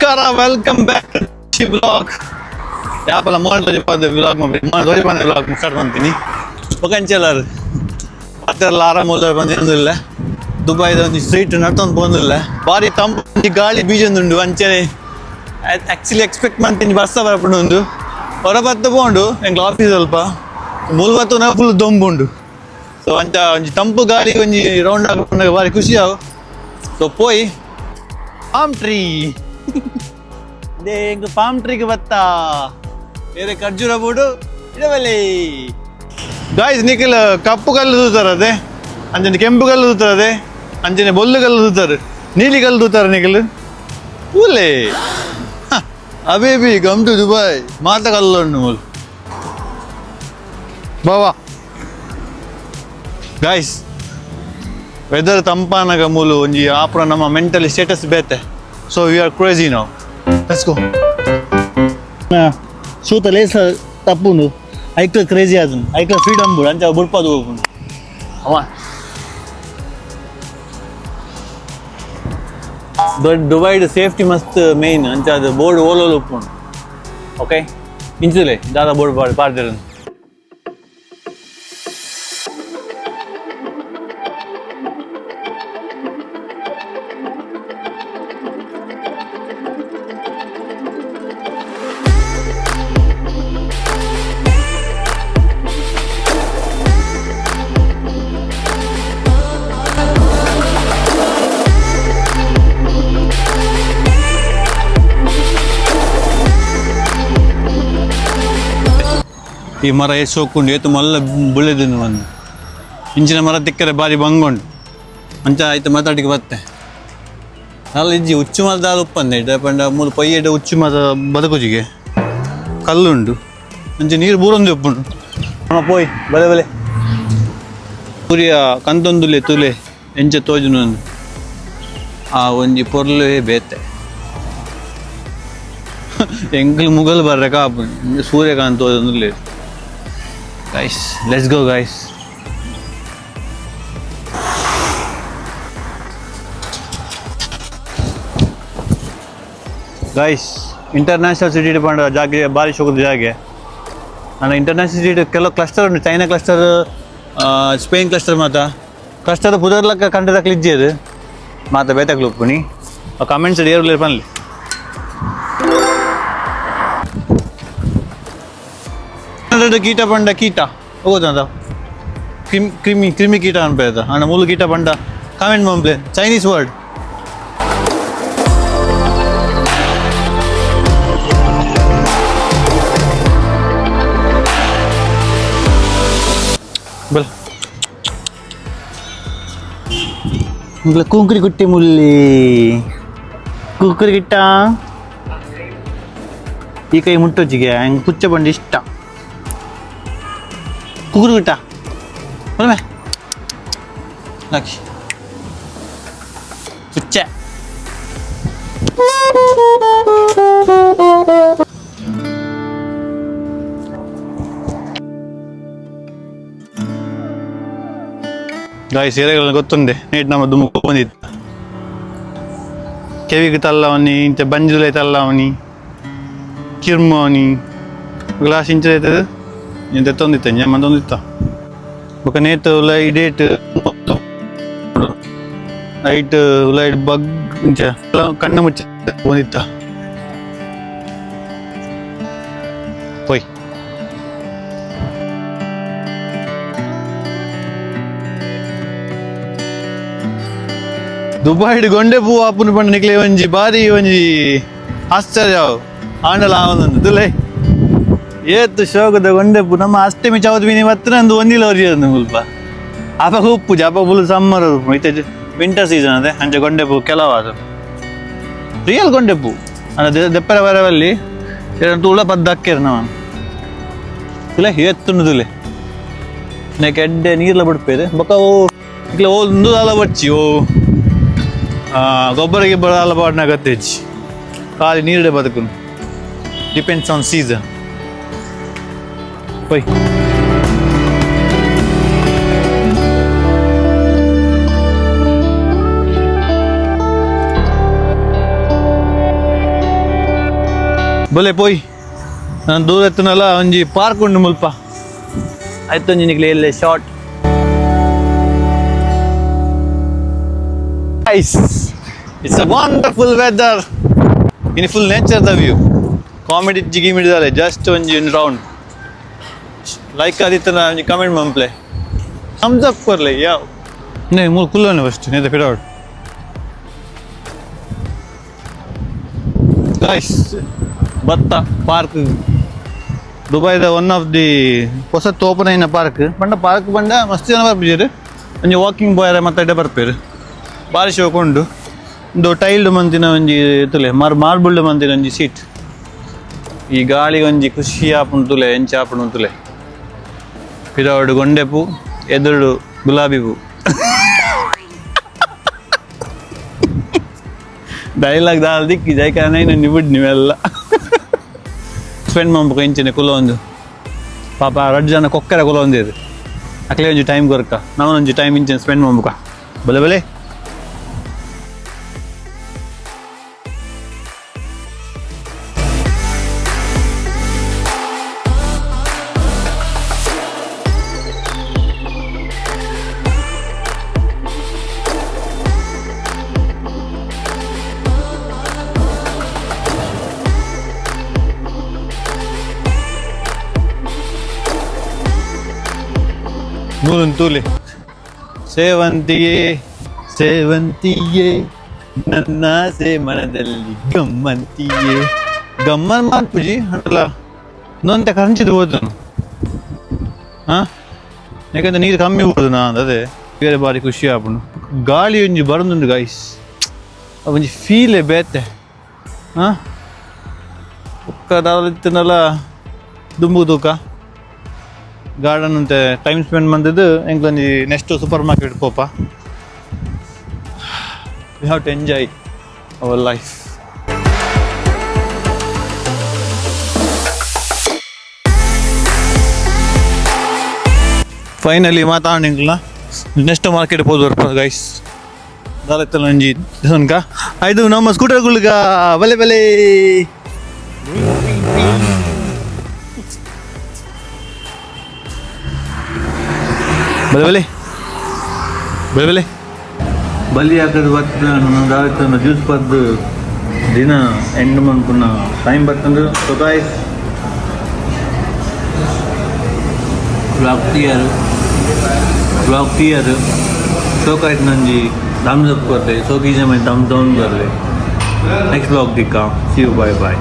ನಮಸ್ಕಾರ, welcome back to blog. ಯಾಪಲ್ಲ ಮೋಹನ್ ಪದ ಬ್ಲಾಗ್ ಮಾಡಿ ಮೋಹನ್ ಪಂದ ಬ್ಲಾಗ್ ಸ್ಟಾರ್ಟ್ ಮಾಡ್ತೀನಿ. ಒಕ್ಕಂಚೆಲ್ಲರು ಮತ್ತೆಲ್ಲ ಆರಾಮ ಬಂದಿಲ್ಲ. ದುಬೈದ ಒಂದು ಸ್ಟ್ರೀಟ್ ನಡ್ಕೊಂಡು ಬಂದಿಲ್ಲ. ಭಾರಿ ತಂಪು ಗಾಳಿ ಬೀಜೊಂದುಂಡು ಅಂಚನೆ ಆ್ಯಕ್ಚುಲಿ ಎಕ್ಸ್ಪೆಕ್ಟ್ ಮಾಡ್ತೀನಿ ಬಸ್ಸ ಬರ್ಕೊಂಡು ಒಂದು ಹೊರ ಬತ್ತ போண்டு ಎಂಗ್ಲ ಆಫೀಸ್ ಸ್ವಲ್ಪ ಮುಲ್ವತ್ತು ಫುಲ್ ದೊಂಬುಂಡು. ಸೊ ಅಂತ ಒಂಜಿ ತಂಪು ಗಾಳಿ ಒಂಜಿ ರೌಂಡ್ ಹಾಕೊಂಡಾಗ ಭಾರಿ ಖುಷಿ ಆವು. ಸೊ ಪೋಯ್ ಪಾಮ್ ಟ್ರೀ ಅದೇ ಹೆಂಗ ಪಾಮ್ ಟ್ರೀಗೆ ಬತ್ತಾ ಬೇರೆ ಖರ್ಜೂರ ಬೂಡು ಇಡವಲ್ಲಿ ಗಾಯ್ಸ್ ನಿಖಿಲ್ ಕಪ್ಪು ಕಲ್ಲು ತೂತಾರೆ ಅದೇ ಅಂಜನೆ ಕೆಂಪು ಕಲ್ಲು ತೂತಾರೆ ಅಂಜನೆ ಬೊಲ್ಲು ಕಲ್ಲು ತೂತಾರೆ ನೀಲಿ ಕಲ್ಲು ತೂತಾರೆ ನಿಖಿಲ್ ಊಲೇ ಅಬೇಬಿ ಕಮ್ ಟು ದುಬೈ ಮಾತ ಕಲ್ಲು ಬಾವಾ ಗಾಯ್ಸ್ ವೆದರ್ ತಂಪಾನಾಗ ಮೂಲು ಒಂಜಿ ಆಪುರ ನಮ್ಮ ಮೆಂಟಲಿ ಸ್ಟೇಟಸ್ ಬೇತೆ. ಸೊ ವಿ ಆರ್ ಕ್ರೇಜಿ ನಾವು. Let's go. ಶೂತ ಲೇಸ ತಪ್ಪುಂಡು ಐಕ್ಲ ಕ್ರೇಜಿ ಆದನು ಐಕ್ಲ ಫ್ರೀಡಮ್ ಬುಡು ಅಂಚ ಬುಡ್ಪದು ಹೋಗ್ಬುಂಡು ಅವ ದುಬೈಡ್ ಸೇಫ್ಟಿ ಮಸ್ತ್ ಮೇಯ್ನ್ ಅಂಚ ಅದು ಬೋರ್ಡ್ ಓಲೋಲು ಉಪ್ಪುಂಡು. ಓಕೆ ಇಂಚುಲೆ ದಾದಾ ಬೋರ್ಡ್ ಪಾಡ್ದಿರ ಈ ಮರ ಎಷ್ಟು ಹೋಗ್ಕೊಂಡು ಏತು ಮಲ್ಲ ಬುಳೆದನು ಒಂದು ಇಂಚಿನ ಮರ ತಿಕ್ಕರೆ ಭಾರಿ ಬಂಗೊಂಡು ಅಂಚ ಆಯ್ತು ಮಾತಾಡಿಗೆ ಬತ್ತೆ ಅಲ್ಲಿ ಇಜ್ಜಿ ಉಚ್ಚು ಮರದ ಉಪ್ಪಂದೆ ಪಂಡ ಮೂರು ಪೊಯ್ಯೆಡ ಉಚ್ಚು ಮದ ಬದುಕುಜಿಗೆ ಕಲ್ಲುಂಡು ಅಂಚೆ ನೀರು ಬೂರೊಂದು ಉಪ್ಪುಂಡು ಅಮ್ಮ ಪೋಯ್ ಬಲೆ ಬಲೆ ಸೂರ್ಯ ಕಂತೊಂದುಲೆ ತುಲೆ ಎಂಚ ತೋಜುನು ಆ ಒಂಜಿ ಪೊರ್ಲೇ ಬೇತೆ ಎಂಕಲ್ Mughal ಬರ್ರೆ Kapu Suryakant ತೋಜೊಂದುಲೆ. Guys, let's go guys. Guys, international city ಪಂಡ ಜಾಗ ಭಾರಿ ಶೋಕದ ಜಾಗೆ. ನಾನು ಇಂಟರ್ನ್ಯಾಷನಲ್ ಸಿಟಿ ಕೆಲವು ಕ್ಲಸ್ಟರ್ ಉಂಟು, ಚೈನಾ ಕ್ಲಸ್ಟರ್, ಸ್ಪೇನ್ ಕ್ಲಸ್ಟರ್ ಮಾತ ಕ್ಲಸ್ಟರ್ ಪುದರ್ಲಕ್ಕ ಕಂಡದಕ್ಕೆ ಇಜ್ಜೇದು ಮಾತ ಬೇತಕ್ಲು ಒಪ್ಪುನಿ ಕಮೆಂಟ್ಸ್ ಏರ್ಲಿ ಪನ್ಲಿ. ಕೀಟ ಪಂಡ ಕೀಟ ಹೋಗೋದಂತ ಕ್ರಿಮಿ ಕೀಟ ಅನ್ಪೇದ ಅಣ್ಣ ಮೂಲು ಕೀಟ ಪಂಡ ಕಾಮೆಂಟ್ ಮಾಡ್ಲೆ ಚೈನೀಸ್ ವರ್ಡ್. ಬಲ್ ಕೂಂಕ್ರಿ ಕುಟ್ಟಿ ಮುಲ್ಲಿ ಕೂಕರಿ ಗಿಟ್ಟ ಈ ಕೈ ಮುಟ್ಟೋಚಿಗೆ ಹಂಗೆ ಪುಚ್ಚ ಬಂದು ಇಷ್ಟ ಕುಗುರು ಗಿಟ್ಟ ಬಲ್ಮೆ ಹಾಕಿ ಪುಚ್ಚ ಗಾಯಿ ಸೀರೆಗಳನ್ನ ಗೊತ್ತುಂಡೆ ನೇಟ್ ನಮ್ಮ ದುಮ್ಮು ಬಂದಿತ್ತು ಕೆವಿಗೆ ತಲ್ಲವನಿ ಇಂಚ ಬಂಜುಲೆ ತಲ್ಲವನಿ ಕಿರ್ಮವನಿ ಗ್ಲಾಸ್ ಇಂಚ ಆಯ್ತದ ಇಂತ ತೊಂದಿತ್ತ ñama ತೊಂದಿತ್ತ ಬೊಕ ನೇಟ್ ಉಲೈ ಡೇಟ್ ನೈಟ್ ಉಲೈ ಬಗ್ ಇಂಚ ಕಣ್ಣ ಮುಚ್ಚ ಬಂದಿತ್ತ ಪೋಯ್ ದುಬೈಡ್ ಗೊಂಡೆ ಪೂ ಆಪುನ ಪಂಡ ನಿಕ್ಲೆ ಒಂಜಿ ಬಾರಿ ಒಂಜಿ ಆಶ್ಚರ್ಯ ಆಂಡಲ ಆವೊಂದು ದುಲೈ ಏತು ಶೋಕದ ಗೊಂಡೆಪ್ಪು ನಮ್ಮ ಅಷ್ಟಮಿ ಚೌದ್ ಬಿನಿ ಹತ್ರ ಒಂದು ಒಂದಿಲ್ಲ ಒರಿಯೋದು ಸ್ವಲ್ಪ ಅಪ್ಪ ಉಪ್ಪು ಅಪ್ಪ ಫುಲ್ ಸಮ್ಮರ್ ಇತ್ತೆ ವಿಂಟರ್ ಸೀಸನ್ ಅದೇ ಅಂಚೆ ಗೊಂಡೆಪ್ಪು ಕೆಲವಾದು ರಿಯಲ್ ಗೊಂಡೆಪ್ಪು ಅಂದ್ರೆ ದೆಪ್ಪರ ಬರವಲ್ಲಿ ತುಳ ಪದ್ದಕ್ಕೆರ್ ನಾವು ತುಲೆ ಏತ್ತುಂಡು ತುಲೆ ನೆಕ್ ಎಡ್ಡೆ ನೀರ್ಲ ಬಿಡ್ಪೇದೆ ಬೊಕ್ಕ ಇಕ್ಲ ಒಂದು ಅಲ ಬಚ್ಚಿ ಗೊಬ್ಬರ ಗಿಬ್ಬರ ಅಲ ಬಾಡ್ನ ಗತ್ತೆಚ್ಚಿ ಖಾಲಿ ನೀರಡೆ ಬದುಕು ಡಿಪೆಂಡ್ಸ್ ಆನ್ ಸೀಸನ್. Oi. ಬಲೆ ಪೋಯ್ ನಾನು ದೂರ ಎತ್ತನಲ್ಲ ಒಂಜಿ ಪಾರ್ಕ್ ಉಂಡು ಮುಲ್ಪ ಆಯ್ತು ಒಂಜಿ ನಿಕ್ಲೆ ಎಲ್ಲೇ short Nice. It's a wonderful weather. In full nature the view. Comedy jiggy midale just one round. Like aditana comment mample. Thumbs up kar le yaw. Ne more cool ne first ne the fit out. Guys, Batta Park. Dubai the one of the ಹೊಸತ್ತು open ಆಯ್ನ park ಬಂಡ park ಬಂಡ ಮಸ್ತ್ ಜನ ಬರ್ಬಿದ್ದಾರೆ ಒಂಜಿ walking ಬಾಯ್ ಮಾತಾಡ ಬರ್ಪೇರು ಭಾರಿ ಶೋಕೊಂಡು ಒಂದು ಟೈಲ್ಡ್ ಮಂತಿನ ಒಂಜಿ ತುಲೆ ಮಾರ್ಬಲ್ಡ್ ಮಂತಿನ ಒಂಜಿ ಸೀಟ್ ಈ ಗಾಳಿ ಒಂಜಿ ಖುಷಿ ಆಪುಂಡು ತುಲೆ ಎಂಚ ಆಪುಂಡು ತುಲೆ ಪಿರವಡು ಗೊಂಡೆ ಪೂ ಎದುರು ಗುಲಾಬಿ ಪೂ ಡೈಲಾಗ್ ದಾಲ್ ದಿಕ್ಕಿ ಜೈಕಾನೆ ನಿಬಿಡ್ ನೀವೆಲ್ಲ ಸ್ಪೆಂಡ್ ಮಾಡ್ಬೇಕು ಇಂಚಿನ ಕುಲ ಒಂದು ಪಾಪ 2 ಜನ ಕೊಕ್ಕರೆ ಕುಲ ಒಂದಿದೆ ಅಕ್ಲೆ ಒಂಜಿ ಟೈಮ್ ಕೊರಕ ನಾವು ಒಂಜಿ ಟೈಮ್ ಇಂಚಿನ ಸ್ಪೆಂಡ್ ಮಾಡ್ಬೇಕ ಬಲೆ ಬಲೆ ತೂಲಿ ಸೇವಂತಿಗೆ ಸೇವಂತಿಗೆ ನನ್ನ ಸೇ ಮನದಲ್ಲಿ ಗಮ್ಮಂತಿಗೆ ಗಮ್ಮನ್ ಮಾಡ್ಪುಜಿ ಅಲ್ಲ ಇನ್ನೊಂತೆ ಕರಂಚಿದ್ದು ಹೋದನು ಹಾಂ ಯಾಕಂದ್ರೆ ನೀರು ಕಮ್ಮಿ ಹೋಗುದು ನಾನು ಅದೇ ಬೇರೆ ಬಾರಿ ಖುಷಿ ಆಪುಂಡು ಗಾಳಿ ಒಂಜಿ ಬರೋದುಂಡು ಗೈಸ್ ಒಂಜಿ ಫೀಲೇ ಬೇತೆ ಹಾಂ ಉಕ್ಕದಲ್ಲಿತ್ತನಲ್ಲ ದುಂಬು ತೂಕ ಗಾರ್ಡನ್ ಅಂತೆ ಟೈಮ್ ಸ್ಪೆಂಡ್ ಮಾಡಿದ್ದು ಎಂಕ್ಲೊಂಜಿ ನೆಕ್ಸ್ಟ್ ಸೂಪರ್ ಮಾರ್ಕೆಟ್ ಪೋಪ we have to enjoy our life finally ಮಾತಾಡಿಂಗ್ಲ ನೆಕ್ಸ್ಟ್ ಮಾರ್ಕೆಟ್ ಹೋದ್ ಬರ್ಬೋದು ಗೈಸ್ ದಾಲೆತ್ತಲ್ಲ ಒಂಜಿ ತನಕ ಆಯ್ತು ನಮ್ಮ ಸ್ಕೂಟರ್ಗಳ್ಗ ಬಲೆ ಬಲೆ ಬಲೆ ಬಲೆ ಬಲೆ ಬಲೆ ಬಲಿ ಹಾಕದು ಬರ್ತದೆ ನಾನು ದಾವತ್ತನ್ನು ಜ್ಯೂಸ್ ಪದ್ದು ದಿನ ಎಂಡ್ ಮನ್ಪುನ ಟೈಮ್ ಬರ್ತಂದು ಸೊ ಗಾಯ್ಸ್ ಬ್ಲಾಕ್ ಟಿಯರ್ ಸೋಕಾಯ್ತು ನಂಜಿ ಥಮ್ಸ್ ಅಪ್ ಕೊರ್ತೆ ಸೋಕೀಜ ಮೈ ಥಮ್ಸ್ ಡೌನ್ ಬರ್ಲೆ ನೆಕ್ಸ್ಟ್ ಬ್ಲಾಗ್ ದಿಕ್ಕ ಸಿ ಯು ಬಾಯ್ ಬಾಯ್